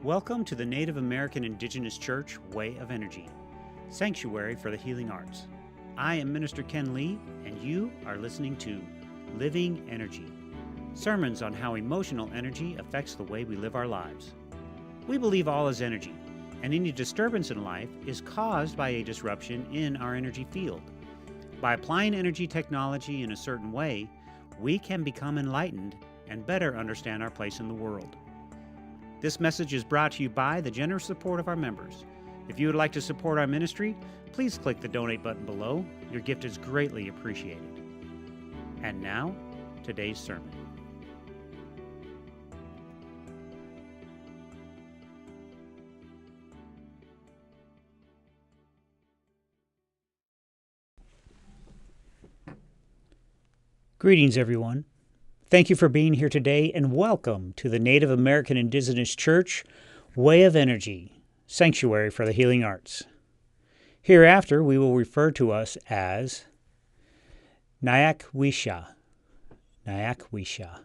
Welcome to the Native American Indigenous Church Way of Energy, Sanctuary for the Healing Arts. I am Minister Ken Lee, and you are listening to Living Energy, sermons on how emotional energy affects the way we live our lives. We believe all is energy, and any disturbance in life is caused by a disruption in our energy field. By applying energy technology in a certain way, we can become enlightened and better understand our place in the world. This message is brought to you by the generous support of our members. If you would like to support our ministry, please click the donate button below. Your gift is greatly appreciated. And now, today's sermon. Greetings, everyone. Thank you for being here today, and welcome to the Native American Indigenous Church Way of Energy, Sanctuary for the Healing Arts. Hereafter, we will refer to us as Nayakwisha. Nayakwisha.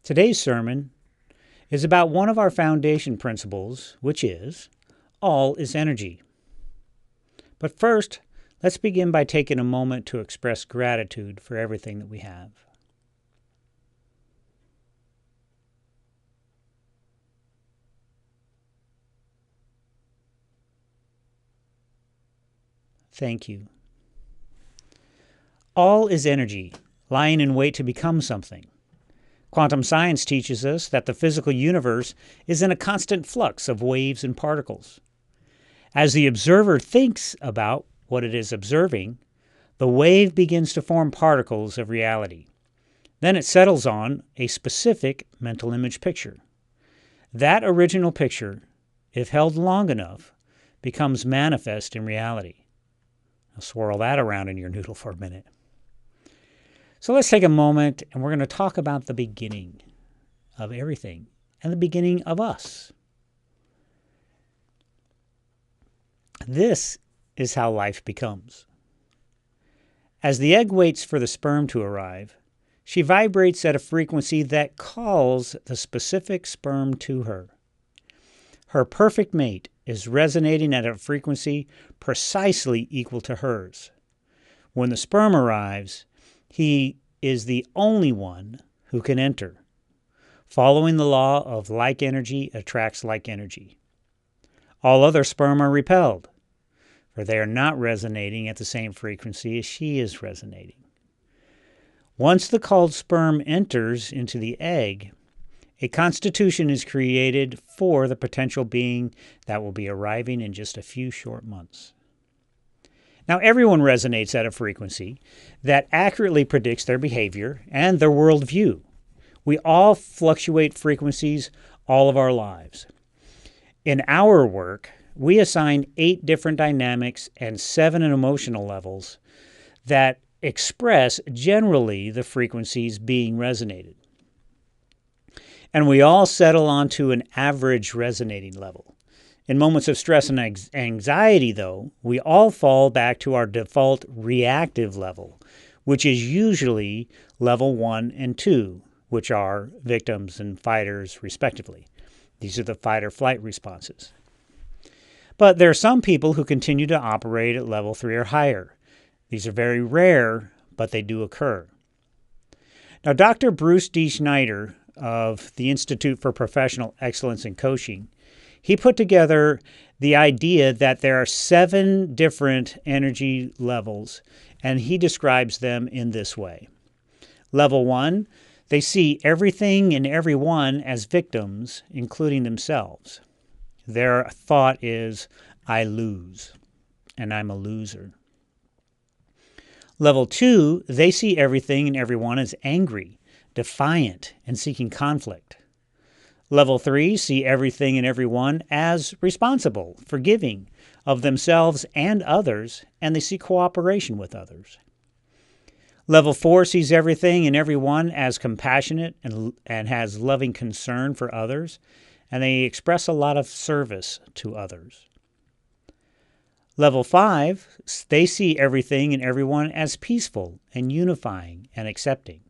Today's sermon is about one of our foundation principles, which is all is energy. But first, let's begin by taking a moment to express gratitude for everything that we have. Thank you. All is energy, lying in wait to become something. Quantum science teaches us that the physical universe is in a constant flux of waves and particles. As the observer thinks about what it is observing, the wave begins to form particles of reality. Then it settles on a specific mental image picture. That original picture, if held long enough, becomes manifest in reality. I'll swirl that around in your noodle for a minute. So let's take a moment and we're going to talk about the beginning of everything and the beginning of us. This is how life becomes. As the egg waits for the sperm to arrive, she vibrates at a frequency that calls the specific sperm to her. Her perfect mate is resonating at a frequency precisely equal to hers. When the sperm arrives, he is the only one who can enter. Following the law of like energy attracts like energy. All other sperm are repelled, for they are not resonating at the same frequency as she is resonating. Once the called sperm enters into the egg, a constitution is created for the potential being that will be arriving in just a few short months. Now, everyone resonates at a frequency that accurately predicts their behavior and their worldview. We all fluctuate frequencies all of our lives. In our work, we assign 8 different dynamics and 7 emotional levels that express generally the frequencies being resonated. And we all settle onto an average resonating level. In moments of stress and anxiety, though, we all fall back to our default reactive level, which is usually level 1 and 2, which are victims and fighters, respectively. These are the fight or flight responses. But there are some people who continue to operate at level 3 or higher. These are very rare, but they do occur. Now, Dr. Bruce D. Schneider of the Institute for Professional Excellence in Coaching, he put together the idea that there are 7 different energy levels, and he describes them in this way. Level 1, they see everything and everyone as victims, including themselves. Their thought is, I lose, and I'm a loser. Level 2, they see everything and everyone as angry, defiant, and seeking conflict. Level 3 see everything and everyone as responsible, forgiving of themselves and others, and they see cooperation with others. Level 4 sees everything and everyone as compassionate and has loving concern for others, and they express a lot of service to others. Level 5, they see everything and everyone as peaceful and unifying and accepting.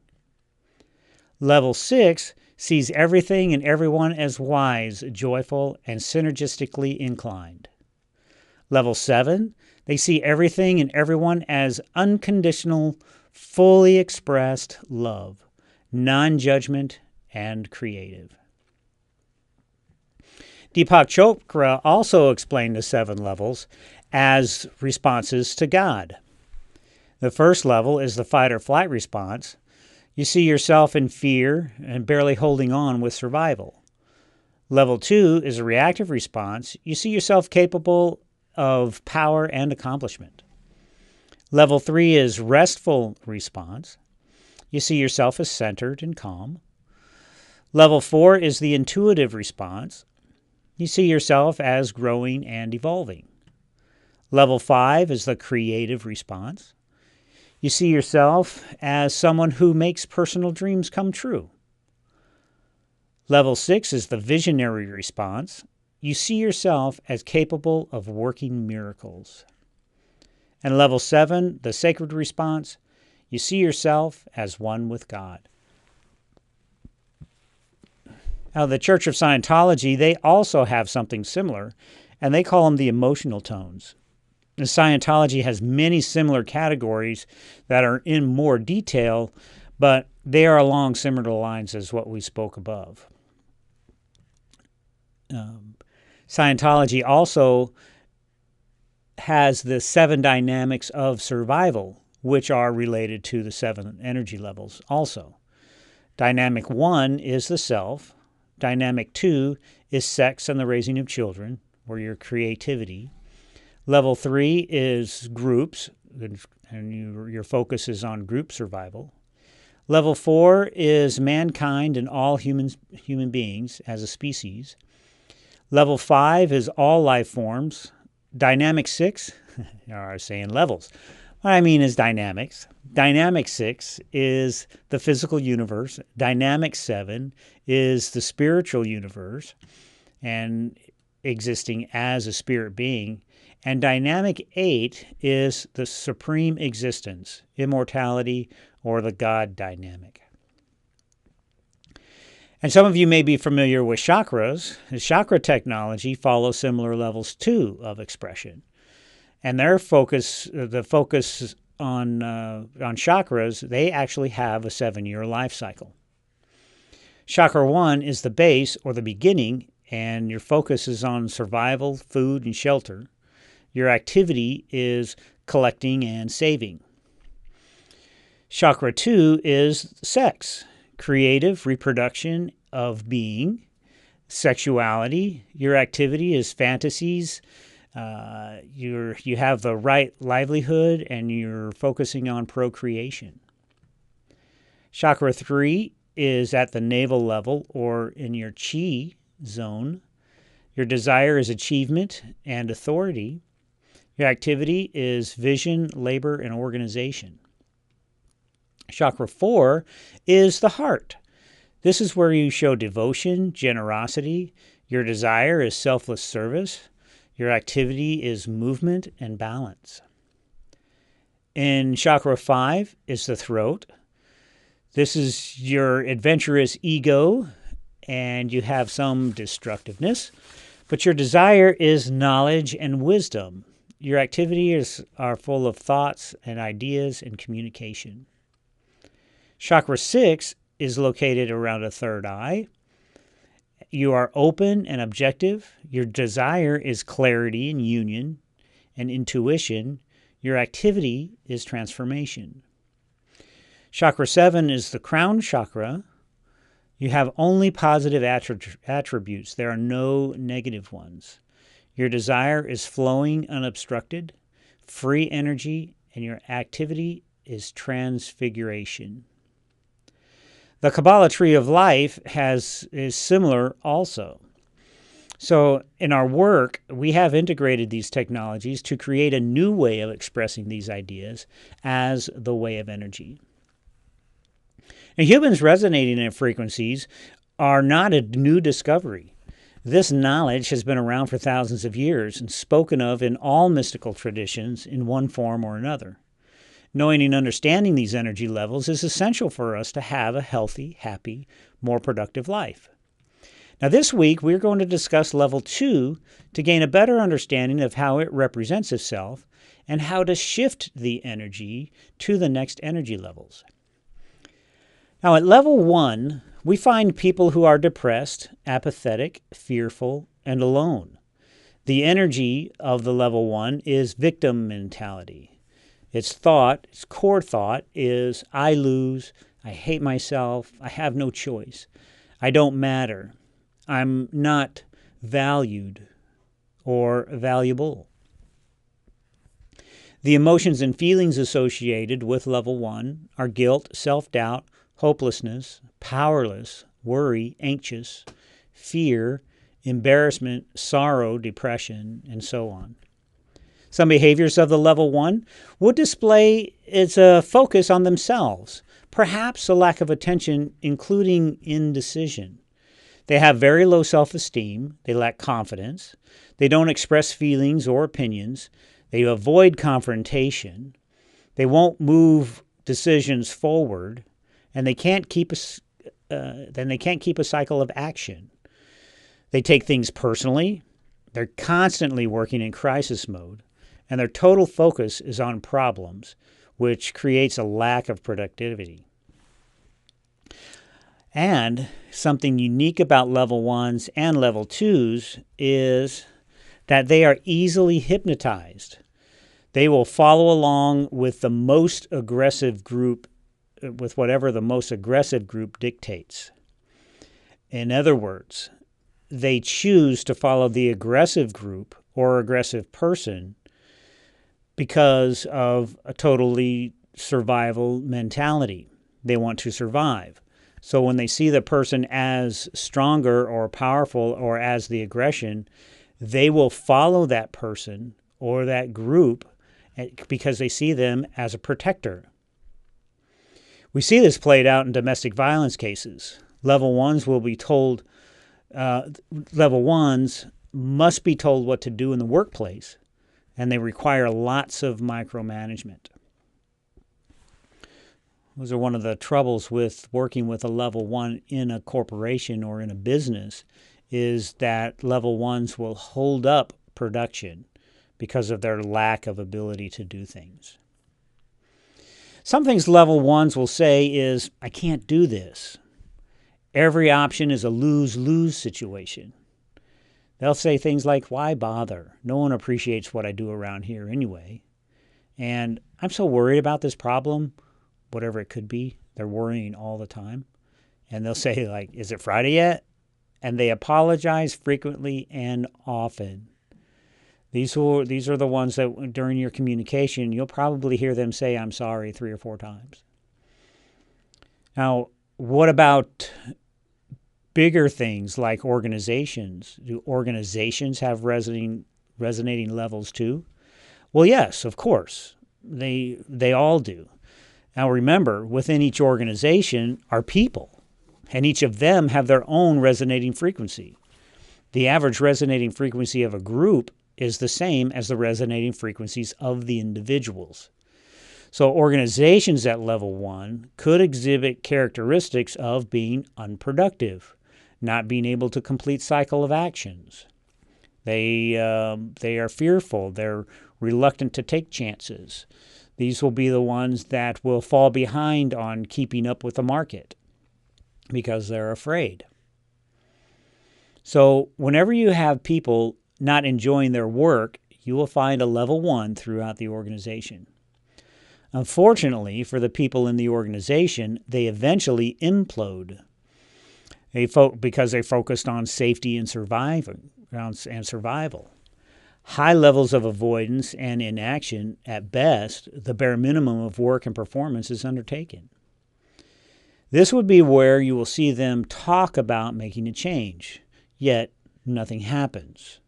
Level 6 sees everything and everyone as wise, joyful, and synergistically inclined. Level 7, they see everything and everyone as unconditional, fully expressed love, non-judgment, and creative. Deepak Chopra also explained the 7 levels as responses to God. The first level is the fight or flight response. You see yourself in fear and barely holding on with survival. Level 2 is a reactive response. You see yourself capable of power and accomplishment. Level 3 is restful response. You see yourself as centered and calm. Level 4 is the intuitive response. You see yourself as growing and evolving. Level 5 is the creative response. You see yourself as someone who makes personal dreams come true. Level 6 is the visionary response. You see yourself as capable of working miracles. And level 7, the sacred response, you see yourself as one with God. Now, the Church of Scientology, they also have something similar, and they call them the emotional tones. And Scientology has many similar categories that are in more detail, but they are along similar lines as what we spoke above. Scientology also has the 7 dynamics of survival, which are related to the 7 energy levels also. Dynamic 1 is the self. Dynamic 2 is sex and the raising of children, or your creativity. Level 3 is groups, and your focus is on group survival. Level 4 is mankind and all human beings as a species. Level 5 is all life forms. Dynamic 6, I was saying levels. What I mean is dynamics. Dynamic 6 is the physical universe. Dynamic 7 is the spiritual universe and existing as a spirit being. And dynamic 8 is the supreme existence, immortality, or the God dynamic. And some of you may be familiar with chakras. The chakra technology follows similar levels too of expression. And their focus, the focus on chakras, they actually have a 7-year life cycle. Chakra 1 is the base or the beginning, and your focus is on survival, food, and shelter. Your activity is collecting and saving. Chakra 2 is sex, creative reproduction of being, sexuality. Your activity is fantasies. You have the right livelihood, and you're focusing on procreation. Chakra 3 is at the navel level or in your chi zone. Your desire is achievement and authority. Your activity is vision, labor, and organization. Chakra 4 is the heart. This is where you show devotion, generosity. Your desire is selfless service. Your activity is movement and balance. In Chakra 5 is the throat. This is your adventurous ego, and you have some destructiveness. But your desire is knowledge and wisdom. Your activities are full of thoughts and ideas and communication. Chakra 6 is located around a third eye. You are open and objective. Your desire is clarity and union and intuition. Your activity is transformation. Chakra 7 is the crown chakra. You have only positive attributes. There are no negative ones. Your desire is flowing unobstructed, free energy, and your activity is transfiguration. The Kabbalah Tree of Life is similar also. So in our work, we have integrated these technologies to create a new way of expressing these ideas as the way of energy. And humans resonating in frequencies are not a new discovery. This knowledge has been around for thousands of years and spoken of in all mystical traditions in one form or another. Knowing and understanding these energy levels is essential for us to have a healthy, happy, more productive life. Now, this week, we're going to discuss level 2 to gain a better understanding of how it represents itself and how to shift the energy to the next energy levels. Now, at level 1, we find people who are depressed, apathetic, fearful, and alone. The energy of the level 1 is victim mentality. Its core thought is, I lose, I hate myself, I have no choice, I don't matter, I'm not valued or valuable. The emotions and feelings associated with level 1 are guilt, self-doubt, hopelessness, powerless, worry, anxious, fear, embarrassment, sorrow, depression, and so on. Some behaviors of the level 1 would display its focus on themselves, perhaps a lack of attention, including indecision. They have very low self-esteem, they lack confidence, they don't express feelings or opinions, they avoid confrontation, they won't move decisions forward, and they can't keep a cycle of action. They take things personally, they're constantly working in crisis mode, and their total focus is on problems, which creates a lack of productivity. And something unique about level 1s and level 2s is that they are easily hypnotized. They will follow along with the most aggressive group, with whatever the most aggressive group dictates. In other words, they choose to follow the aggressive group or aggressive person because of a totally survival mentality. They want to survive. So when they see the person as stronger or powerful or as the aggression, they will follow that person or that group because they see them as a protector. We see this played out in domestic violence cases. Level 1s will be told, level 1s must be told what to do in the workplace, and they require lots of micromanagement. Those are one of the troubles with working with a level 1 in a corporation or in a business, is that level 1s will hold up production because of their lack of ability to do things. Some things level 1s will say is, I can't do this. Every option is a lose-lose situation. They'll say things like, why bother? No one appreciates what I do around here anyway. And I'm so worried about this problem, whatever it could be. They're worrying all the time. And they'll say, like, is it Friday yet? And they apologize frequently and often. These are the ones that during your communication, you'll probably hear them say, I'm sorry 3 or 4 times. Now, what about bigger things like organizations? Do organizations have resonating levels too? Well, yes, of course. They all do. Now, remember, within each organization are people, and each of them have their own resonating frequency. The average resonating frequency of a group is the same as the resonating frequencies of the individuals. So organizations at level 1 could exhibit characteristics of being unproductive, not being able to complete cycle of actions. They are fearful. They're reluctant to take chances. These will be the ones that will fall behind on keeping up with the market because they're afraid. So whenever you have people not enjoying their work, you will find a level 1 throughout the organization. Unfortunately, for the people in the organization, they eventually implode because they focused on safety and survival. High levels of avoidance and inaction, at best, the bare minimum of work and performance is undertaken. This would be where you will see them talk about making a change, yet nothing happens.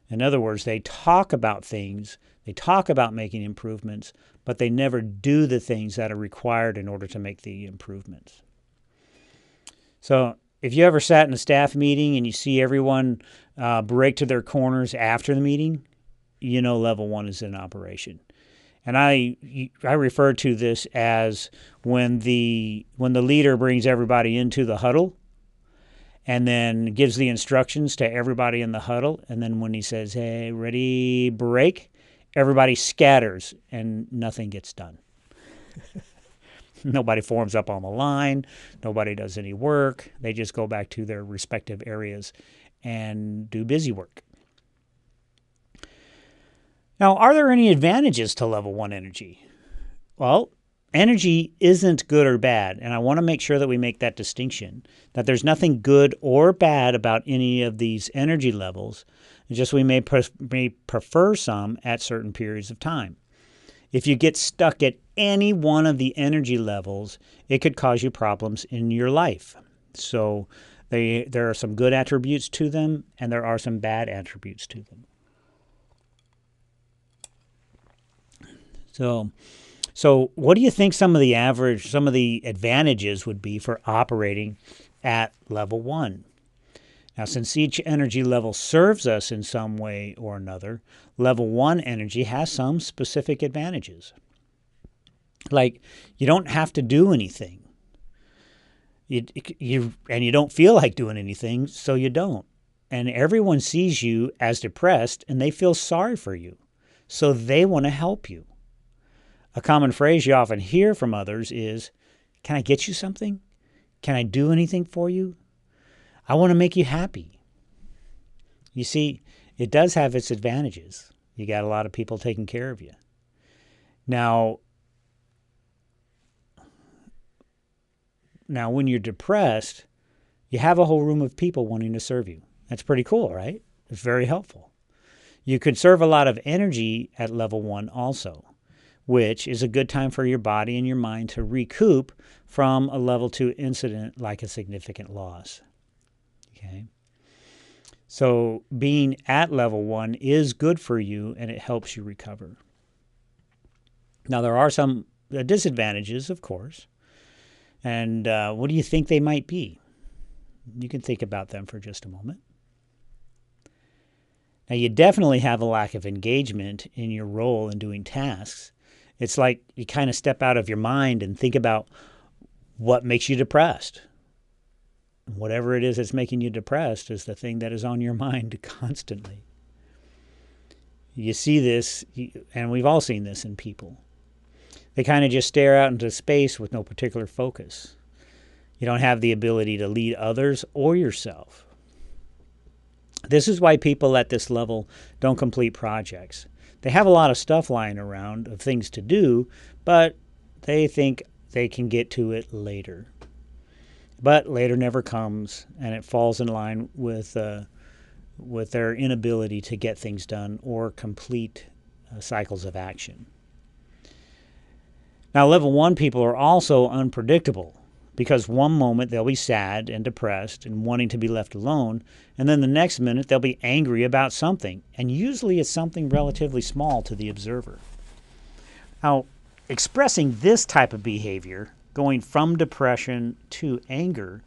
In other words, they talk about things, they talk about making improvements, but they never do the things that are required in order to make the improvements. So if you ever sat in a staff meeting and you see everyone break to their corners after the meeting, you know level 1 is in operation. And I refer to this as when the leader brings everybody into the huddle and then gives the instructions to everybody in the huddle, and then when he says, "Hey, ready, break," everybody scatters and nothing gets done. Nobody forms up on the line. Nobody does any work. They just go back to their respective areas and do busy work. Now, are there any advantages to level 1 energy? Well, energy isn't good or bad, and I want to make sure that we make that distinction, that there's nothing good or bad about any of these energy levels. It's just we may prefer some at certain periods of time. If you get stuck at any one of the energy levels, it could cause you problems in your life. So there are some good attributes to them, and there are some bad attributes to them. So what do you think some of the advantages would be for operating at level 1? Now, since each energy level serves us in some way or another, level 1 energy has some specific advantages. Like, you don't have to do anything. You don't feel like doing anything, so you don't. And everyone sees you as depressed, and they feel sorry for you, so they want to help you. A common phrase you often hear from others is, "Can I get you something? Can I do anything for you? I want to make you happy." You see, it does have its advantages. You got a lot of people taking care of you. Now, when you're depressed, you have a whole room of people wanting to serve you. That's pretty cool, right? It's very helpful. You conserve a lot of energy at level 1 also, which is a good time for your body and your mind to recoup from a level 2 incident like a significant loss. Okay? So being at level 1 is good for you, and it helps you recover. Now, there are some disadvantages, of course. And what do you think they might be? You can think about them for just a moment. Now, you definitely have a lack of engagement in your role in doing tasks. It's like you kind of step out of your mind and think about what makes you depressed. Whatever it is that's making you depressed is the thing that is on your mind constantly. You see this, and we've all seen this in people. They kind of just stare out into space with no particular focus. You don't have the ability to lead others or yourself. This is why people at this level don't complete projects. They have a lot of stuff lying around of things to do, but they think they can get to it later. But later never comes, and it falls in line with their inability to get things done or complete cycles of action. Now, level 1 people are also unpredictable, because one moment they'll be sad and depressed and wanting to be left alone, and then the next minute they'll be angry about something, and usually it's something relatively small to the observer. Now, expressing this type of behavior, going from depression to anger,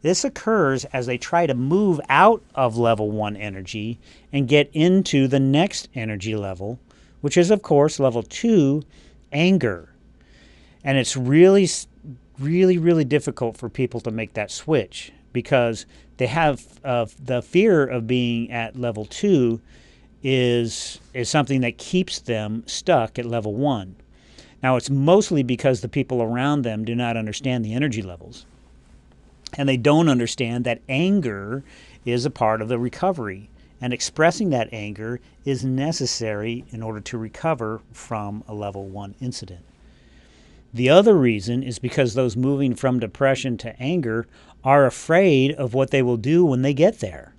this occurs as they try to move out of level 1 energy and get into the next energy level, which is, of course, level 2, anger. And it's really difficult for people to make that switch, because they have the fear of being at level 2 is something that keeps them stuck at level 1. Now, it's mostly because the people around them do not understand the energy levels, and they don't understand that anger is a part of the recovery, and expressing that anger is necessary in order to recover from a level 1 incident. The other reason is because those moving from depression to anger are afraid of what they will do when they get there.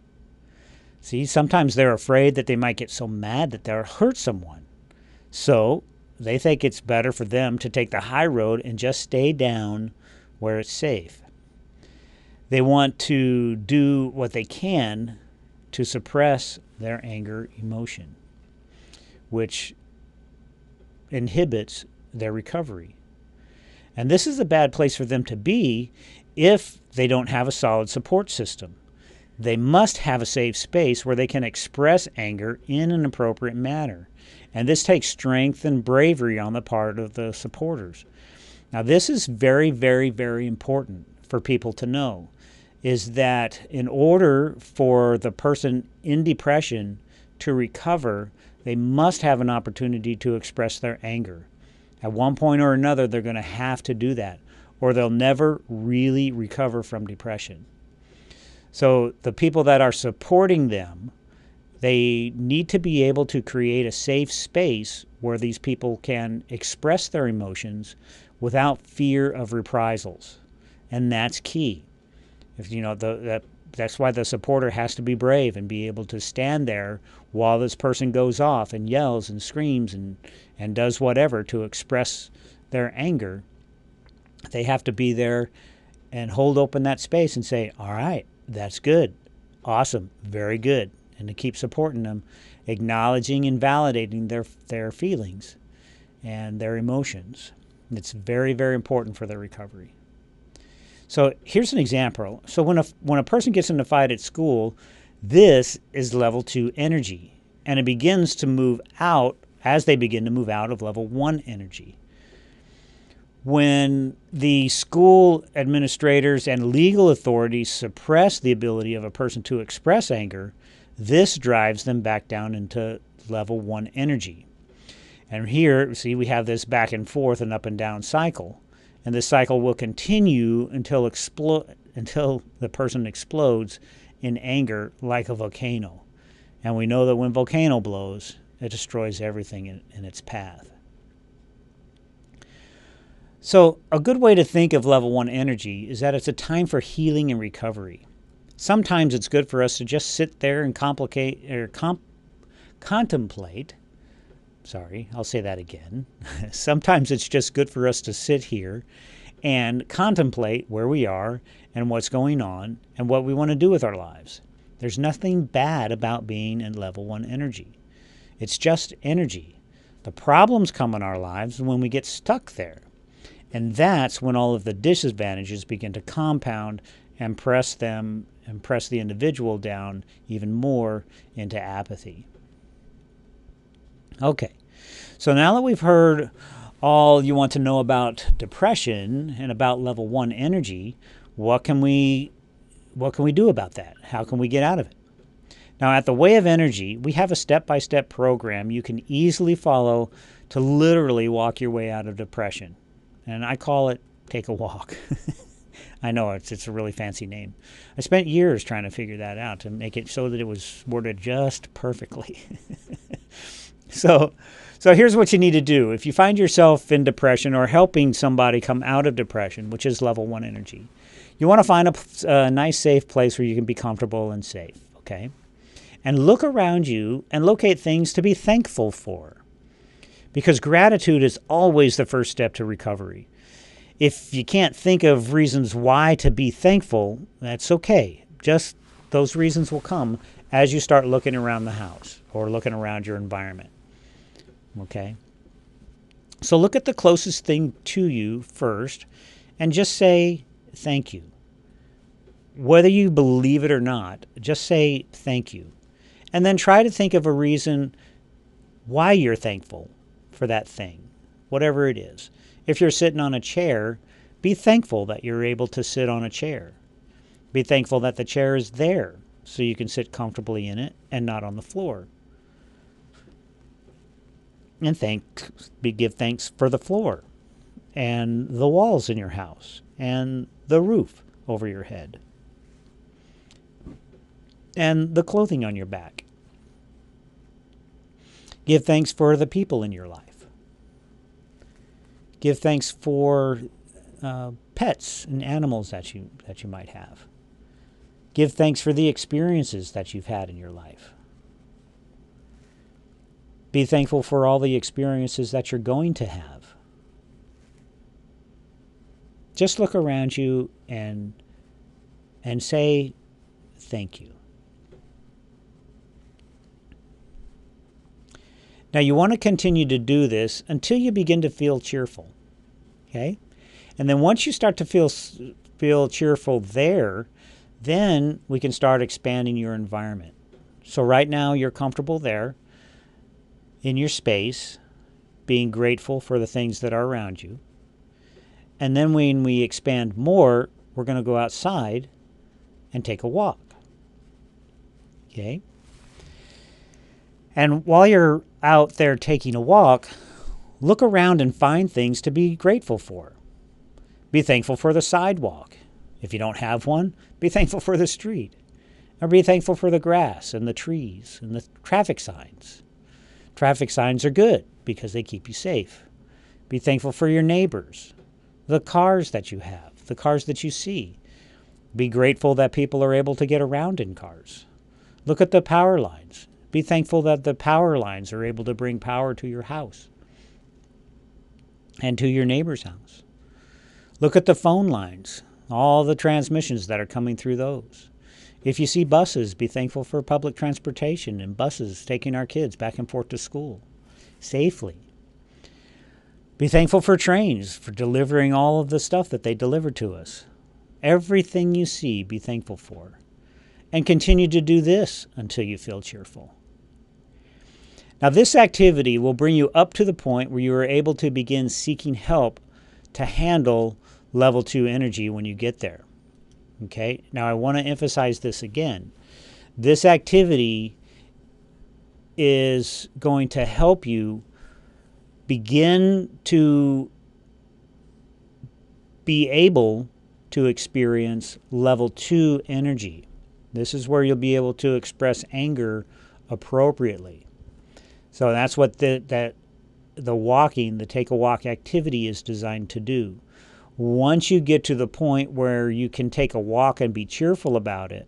See, sometimes they're afraid that they might get so mad that they'll hurt someone. So they think it's better for them to take the high road and just stay down where it's safe. They want to do what they can to suppress their anger emotion, which inhibits their recovery. And this is a bad place for them to be if they don't have a solid support system. They must have a safe space where they can express anger in an appropriate manner. And this takes strength and bravery on the part of the supporters. Now, this is very, very, very important for people to know, is that in order for the person in depression to recover, they must have an opportunity to express their anger. At one point or another, they're going to have to do that, or they'll never really recover from depression. So the people that are supporting them, they need to be able to create a safe space where these people can express their emotions without fear of reprisals. And that's key. That's why the supporter has to be brave and be able to stand there while this person goes off and yells and screams and does whatever to express their anger. They have to be there and hold open that space and say, all right, that's good, awesome, very good, and to keep supporting them, acknowledging and validating their feelings and their emotions. It's very, very important for their recovery. So here's an example. So when a person gets in a fight at school, this is level 2 energy, and it begins to move out as they begin to move out of level 1 energy. When the school administrators and legal authorities suppress the ability of a person to express anger, this drives them back down into level 1 energy. And here, see, we have this back and forth and up and down cycle. And this cycle will continue until the person explodes in anger like a volcano. And we know that when a volcano blows, it destroys everything in its path. So a good way to think of level 1 energy is that it's a time for healing and recovery. Sometimes it's good for us to just sit there and contemplate. Sorry, I'll say that again. Sometimes it's just good for us to sit here and contemplate where we are and what's going on and what we want to do with our lives. There's nothing bad about being in level 1 energy. It's just energy. The problems come in our lives when we get stuck there. And that's when all of the disadvantages begin to compound and press the individual down even more into apathy. Okay, so now that we've heard all you want to know about depression and about level 1 energy, what can we do about that? How can we get out of it? Now, at the Way of Energy, we have a step-by-step program you can easily follow to literally walk your way out of depression. And I call it Take a Walk. I know it's a really fancy name. I spent years trying to figure that out to make it so that it was worded just perfectly. So here's what you need to do. If you find yourself in depression or helping somebody come out of depression, which is level 1 energy, you want to find a nice, safe place where you can be comfortable and safe, okay? And look around you and locate things to be thankful for. Because gratitude is always the first step to recovery. If you can't think of reasons why to be thankful, that's okay. Just those reasons will come as you start looking around the house or looking around your environment. Okay? So look at the closest thing to you first and just say thank you. Whether you believe it or not, just say thank you. And then try to think of a reason why you're thankful for that thing, whatever it is. If you're sitting on a chair, be thankful that you're able to sit on a chair. Be thankful that the chair is there so you can sit comfortably in it and not on the floor. And give thanks for the floor and the walls in your house and the roof over your head and the clothing on your back. Give thanks for the people in your life. Give thanks for pets and animals that you might have. Give thanks for the experiences that you've had in your life. Be thankful for all the experiences that you're going to have. Just look around you and say thank you. Now, you want to continue to do this until you begin to feel cheerful, okay? And then once you start to feel cheerful there, Then we can start expanding your environment. So right now you're comfortable there in your space, being grateful for the things that are around you. And then when we expand more, we're going to go outside and take a walk. Okay? And while you're out there taking a walk, look around and find things to be grateful for. Be thankful for the sidewalk. If you don't have one, be thankful for the street. Or be thankful for the grass and the trees and the traffic signs. Traffic signs are good because they keep you safe. Be thankful for your neighbors, the cars that you have, the cars that you see. Be grateful that people are able to get around in cars. Look at the power lines. Be thankful that the power lines are able to bring power to your house and to your neighbor's house. Look at the phone lines, all the transmissions that are coming through those. If you see buses, be thankful for public transportation and buses taking our kids back and forth to school safely. Be thankful for trains, for delivering all of the stuff that they deliver to us. Everything you see, be thankful for. And continue to do this until you feel cheerful. Now, this activity will bring you up to the point where you are able to begin seeking help to handle level 2 energy when you get there. Okay? Now, I want to emphasize this again. This activity is going to help you begin to be able to experience level 2 energy. This is where you'll be able to express anger appropriately. So that's what the walking, the take a walk activity is designed to do. Once you get to the point where you can take a walk and be cheerful about it,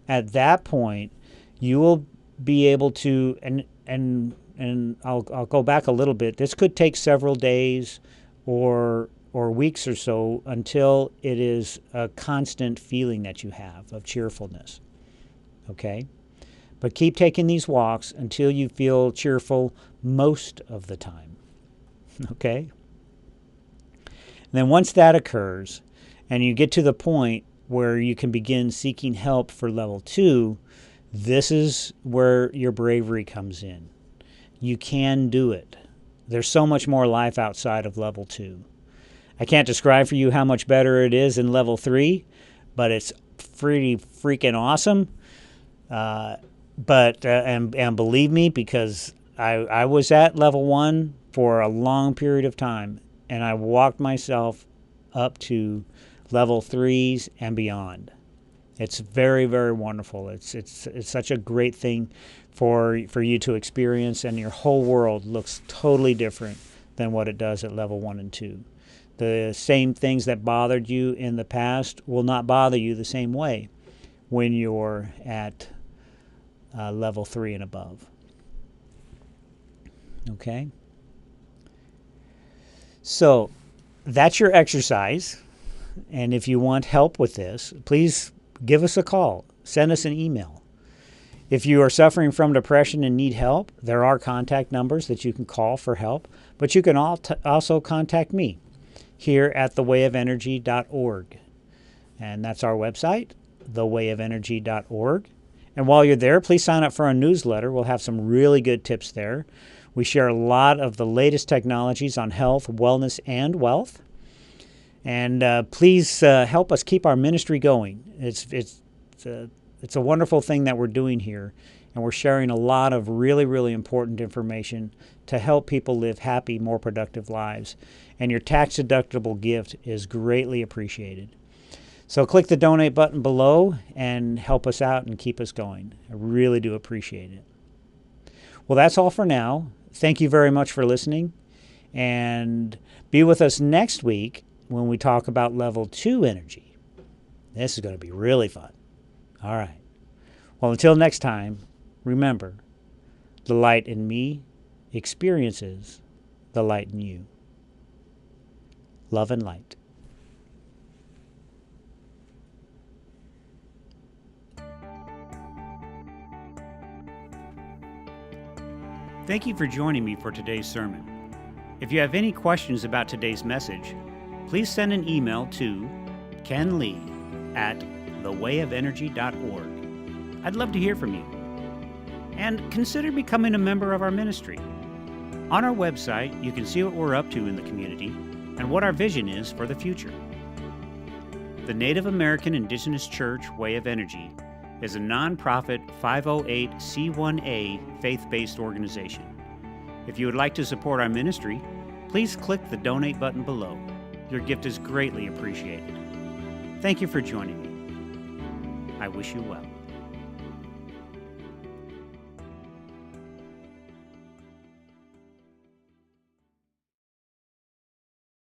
at that point you will be able to, and I'll go back a little bit. This could take several days or weeks or so until it is a constant feeling that you have of cheerfulness. Okay? But keep taking these walks until you feel cheerful most of the time. Okay? And then once that occurs, and you get to the point where you can begin seeking help for level 2, this is where your bravery comes in. You can do it. There's so much more life outside of level 2. I can't describe for you how much better it is in level 3, but it's pretty freaking awesome. And believe me, because I was at level 1 for a long period of time, and I walked myself up to level 3s and beyond. It's very, very wonderful. It's such a great thing for you to experience, and your whole world looks totally different than what it does at level 1 and 2. The same things that bothered you in the past will not bother you the same way when you're at level 3 and above. Okay? So that's your exercise. And if you want help with this, please give us a call. Send us an email. If you are suffering from depression and need help, there are contact numbers that you can call for help. But you can also contact me here at thewayofenergy.org. And that's our website, thewayofenergy.org. And while you're there, please sign up for our newsletter. We'll have some really good tips there. We share a lot of the latest technologies on health, wellness, and wealth. And please help us keep our ministry going. It's a wonderful thing that we're doing here. And we're sharing a lot of really, really important information to help people live happy, more productive lives. And your tax-deductible gift is greatly appreciated. So click the donate button below and help us out and keep us going. I really do appreciate it. Well, that's all for now. Thank you very much for listening. And be with us next week when we talk about level 2 energy. This is going to be really fun. All right. Well, until next time, remember, the light in me experiences the light in you. Love and light. Thank you for joining me for today's sermon. If you have any questions about today's message, please send an email to kenlee@thewayofenergy.org. thewayofenergy.org. I'd love to hear from you. And consider becoming a member of our ministry. On our website, you can see what we're up to in the community and what our vision is for the future. The Native American Indigenous Church Way of Energy is a nonprofit 508c1a faith-based organization. If you would like to support our ministry, please click the donate button below. Your gift is greatly appreciated. Thank you for joining me. I wish you well.